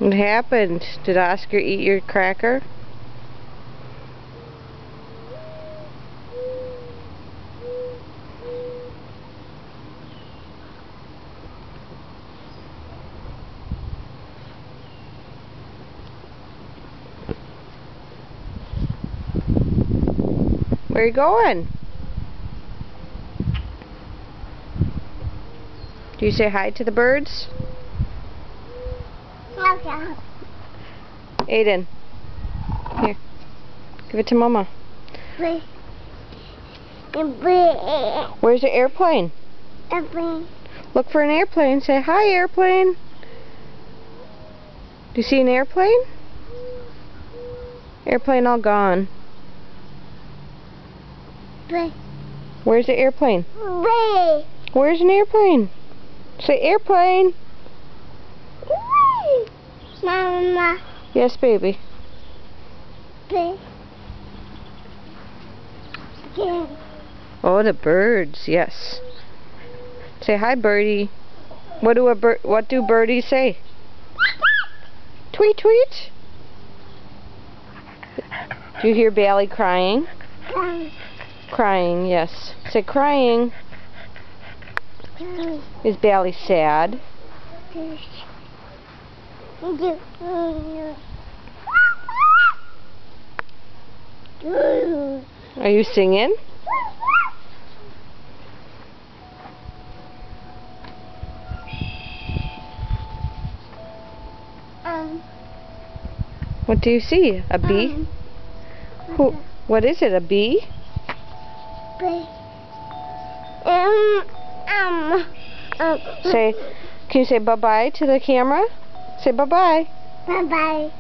What happened? Did Oscar eat your cracker? Where are you going? Do you say hi to the birds? Okay. Aiden, here, give it to Mama. Where's the airplane? Airplane. Look for an airplane. Say hi, airplane. Do you see an airplane? Airplane all gone. Where's the airplane? Where's an airplane? Say airplane. Mama. Yes, baby. Oh, the birds. Yes. Say hi, birdie. What do birdies say? Tweet, tweet. Do you hear Bailey crying? Crying, yes. Say crying. Is Bailey sad? Are you singing? What do you see? A bee? What is it? A bee? Say, can you say bye-bye to the camera? Say bye-bye. Bye-bye.